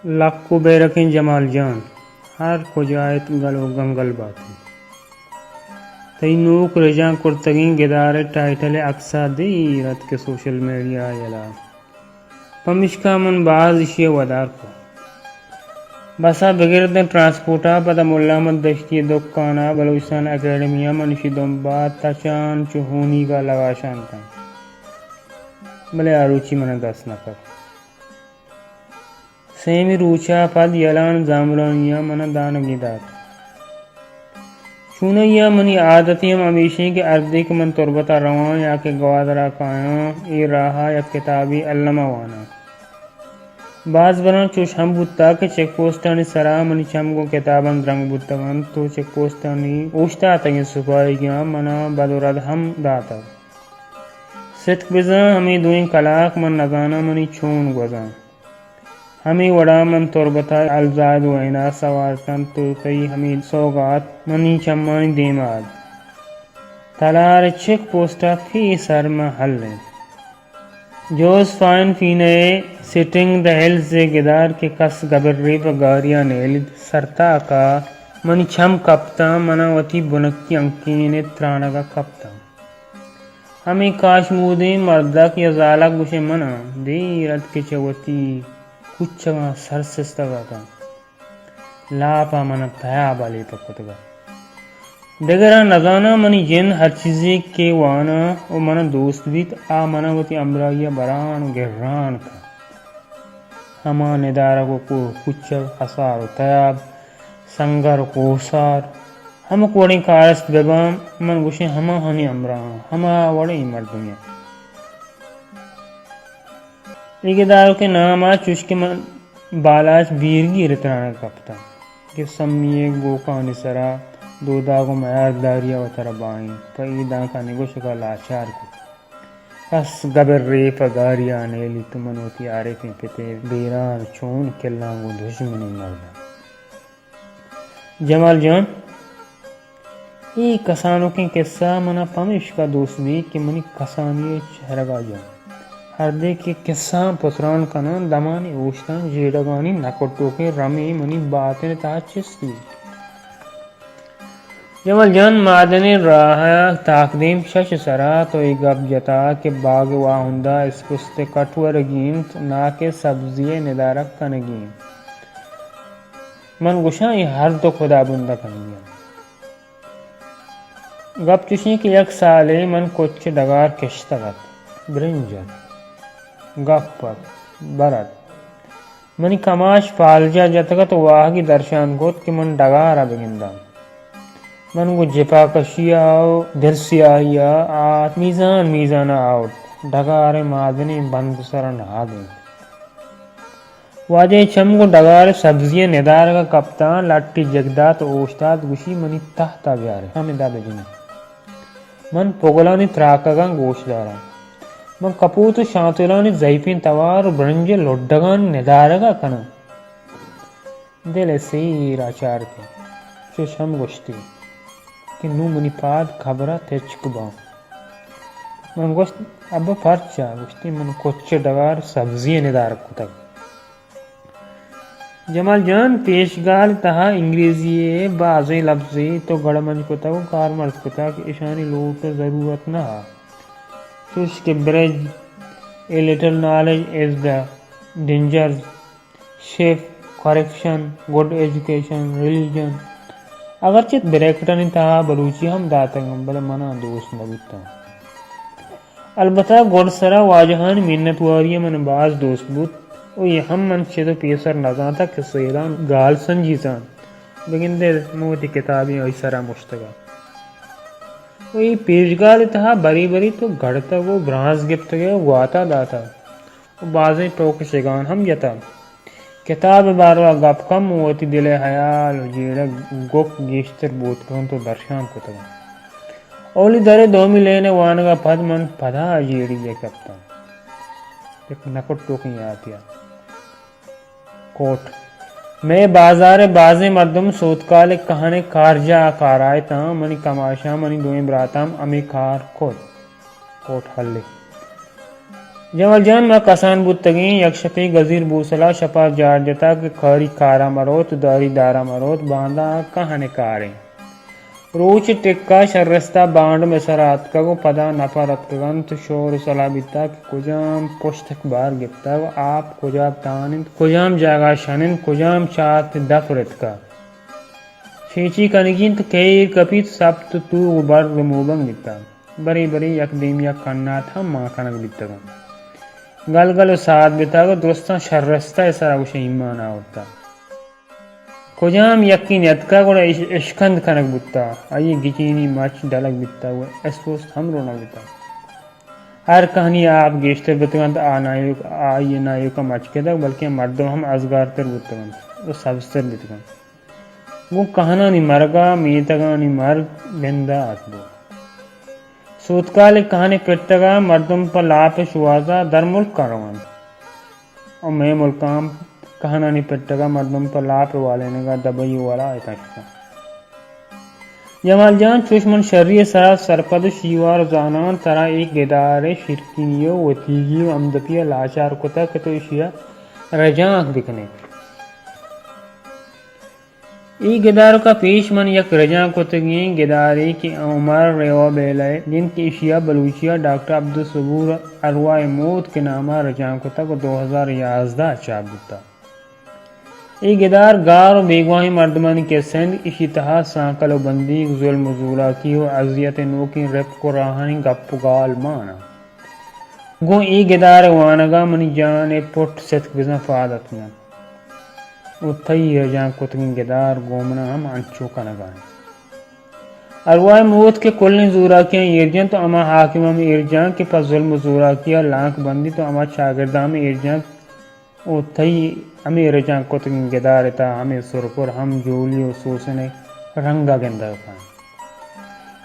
لکو بے رکھیں جمال جان ہر کجایت گل و گنگل باتیں تی نوک رجاں کرتگیں گدار ٹائٹل اقصا دیرت کے سوشل میڈیا یلا پمشکا من باز اشی ودار کو بسا بگرد ٹرانسپورٹا پدا ملا مد دشتی دکانا بلوچستان اکیڈمیا منشی دنبا تچان چہونی کا لگا شانتا بلے آروچی من دس نکر سیمی روچا پد یلان زامرانیا من دانگی داد چونیا منی عادتیم ہمیشہ کے اردک من تربتا روان یا کہ گوادرا کایاں ای راہا یا کتابی علمہ وانا بعض بران چوش ہم بودتا کہ چیک پوسٹانی سرا منی چمگو کتابان درنگ بودتگان تو چیک پوسٹانی اوشتا تگی سپائی گیا منا بدورد ہم داتا ستک بزا ہمیں دوئیں کلاک من نگانا منی چون گوزان ہمیں وڑا من تربتا الزاد وینا سوارتن تو تی ہمیں سوگات منی چمانی دیماد تلار چیک پوسٹا فی سر محل جوز فائن فینے سٹنگ دا ہل سے گدار کے کس گبر ریپ گاریا نیلد سرتا کا منی چھم کپتا منا وتی بنکی انکین ترانگا کپتا ہمیں کاشمودی مردک یا زالک گوشے منا دیرت کے چوتی کچھگا سرسستگا تا لاپا منا تیا بالی پکتگا دگرہ نگانا منی جن ہر چیزی کے وانا و منا دوست بیت آ منا وتی امرائی بران و گران کا ہما ندارہ کو کچھگ حسار و تیاب سنگر و کوسار ہم کوڑی کارست ببام من گوشے ہما ہنی امران ہما وڑی مردمی ایک دارو کے نام آ چوشک من بالاش بیرگی رترانا کپتا کہ سمیے گوکانی سرا دو داغو معیار داریا و تربائیں فائدہ کا نگوشکا لاچار کو کس گبر ریپ گاریا نیلی تمنوتی عارفیں پتے بیران چون کلانگو دشمنی مردہ جمال جان ای کسانوں کی قصہ منا پمش کا دوست بھی کہ منی کسانی چہرگا جان ہر دے کے قصہ پتران کنان دمانی اوشتان جیڑگانی نکٹو کے رمی منی باتیں تا چستی جمال جان معدنی راہ تاقدیم شش سرا تو ای گب جتا کہ باغ واہندہ اس پستے کٹور گیم نا کے سبزی ندارک کنگیم من گوشاں ای ہر تو خدا بندہ کنگیم گپ چشی کہ یک سالے من کچھ ڈگار کشتگت برنجت گپ پت برد منی کماش پالجا جتگت واہگی درشان گوت کہ من ڈگارا بگندم من گو جپا کشیا و دل سیاہیا آت میزان آوٹ ڈگار مادنی بند سرن آدیں واجہ چم گو ڈگار سبزی ندار کا کپتان لٹی جگدات اوشتاد گوشی منی تحتا بیارے ہمیں دا بجنی من پگلانی تراکگان گوش دارا من کپوت شانتولانی زیفین توار و برنج لڈگان ندارگا کنا دل سیر آچار کے چوش ہم گوشتی کہ نو منی پاد خبرہ تیچک باؤں من گوشت ابا پرچا گوشتی من کچھ ڈگار سبزی ندار کتگ جمال جان پیشگال تہا انگریزی بعضی لفظی تو گڑ منج کتا و کار مرد کتا کہ اشانی لوٹ ضرورت نہ چوش کے برج a little knowledge is the danger shape correction good education religion اگرچہ بریکٹن تہا بلوچی ہم داتا گم بل منا دوست نبیتا البتہ گوڑ سرا واجہان منت واری من باز دوست بود او یہ ہم من چیدو پیسر نظام تھا کہ سیدان گال سنجیزان لیکن دے موتی کتابیں اوی سرا مشتگا او یہ پیشگال تہا بری بری تو گھڑتا وہ برانز گفت گیا گواتا داتا بازیں ٹوک شگان ہم جتا کتاب باروا گپ کم موتی دل حیال جیڑا گوک گیشتر بوت کن تو درشان کتا اولی در دومی لینے وانگا پد من پدا جیڑی یہ کپتا ایک نکٹ ٹوکی آتیا کوٹ میں بازار بازیں مردم سوتکال کہانے کارجا کارائے تا منی کماشا منی دوئیں براتام امی کار کوٹ حلی جمال جان ما کسان بودتگین یک شپی گزیر بوسلا شپا جار جتا کہ کھاری کارا مروت داری دارا مروت باندھا کہاں کاریں روچ ٹکا شرستہ بانڈ میں سرات کگو پدا نفرت کگن تو شور سلا بیتا کہ کجام پشتک بار گپتا و آپ کجاب تانند کجام جاگا شنند کجام چات دفرت کا چیچی کنگین تو کیر کپیت سب تو غبار رموبنگ بیتا بری بری یک دیم یک کنات ہم ماں کنگ بیتا گل گل و ساتھ بیتا گو درستان شرستہ سرا گوش ایمان آورتا کجام یقین یدکا گوڑا اشکند کنک بودتا آئی گچینی مچ ڈلک بیتا گو اسپوست ہم رونا بیتا ہر کہانی آپ گیشتر بیتگان تو آئی نایو کا مچ کے تک بلکہ مردم ہم ازگار تر بیتگان و سبستر بیتگان وہ کہانا نی مرگا میتگا نی مرگ بندہ اتبو سوتکال کہانی پٹگا مردم پر لاپ شوازا در ملک کا روان اور میں ملکام کہانا نی پٹگا مردم پر لاپ والے نگا دبئی والا ایتاشتا جمال جان چشمن شرری سرا سرپد شیوار زانان ترا ایک گدار شرکینیو و تیگیو امدپیا لاچار کتا کتو اشیا رجاں دکھنے ای گدارو کا پیش من یک رجاں کتگین گداری کی عمر ریو بیلے جن کی اشیا بلوچیا ڈاکٹر عبدالصبور ارواح موت کے نامہ رجاں کتا کو 2011 چاپ دیتا ای گدار گار و بیگواہی مردمان کے سند اشی تہا سانکل و بندی ظلم و زوراکی و عذیت نوکی رپ کو راہانی گپ گال مانا گو ای گدار وانگا منی جان پٹ ست گزن فادت من و تئی رجاں کتگین گدار گومنا ہم انچو کنگان ارواح موت کے کلن زوراکیاں ایرجان تو اما حاکمہ میں ایرجان کے پس ظلم و زوراکیاں لانک بندی تو اما شاگردہ میں ایرجان او تئی ہمیں رجاں کتگین گدارتا ہمیں سرپر ہم جولی و سوسنے رنگا گندہ کھائیں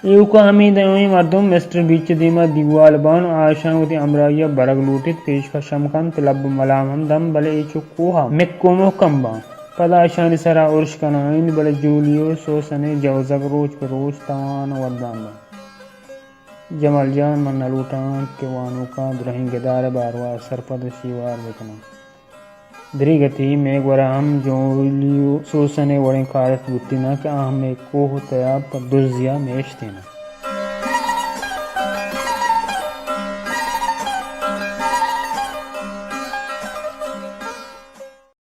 ایو کا ہمیں دیوئی مردم مسٹر بیچ دیما دیوال بان آشان و دی امرائیہ برگ لوٹت پیش کا شمکان تلب ملام ہم دم بلے ایچو کوہا مکو محکم بان پدا آشانی سرا عرش کنائن بلے جولی و سوسنے جوزگ روچ پر روچ توان وردان بان جمال جان من نلوٹان کے وانو کا درہن گدار باروا سرپد شیوار بکنا دری گتی میں گورا ہم جولیو سوسنے وڑیں کارت بوتی نا کہ آہم میں کوہ تیاب پر دزیا میشتی نا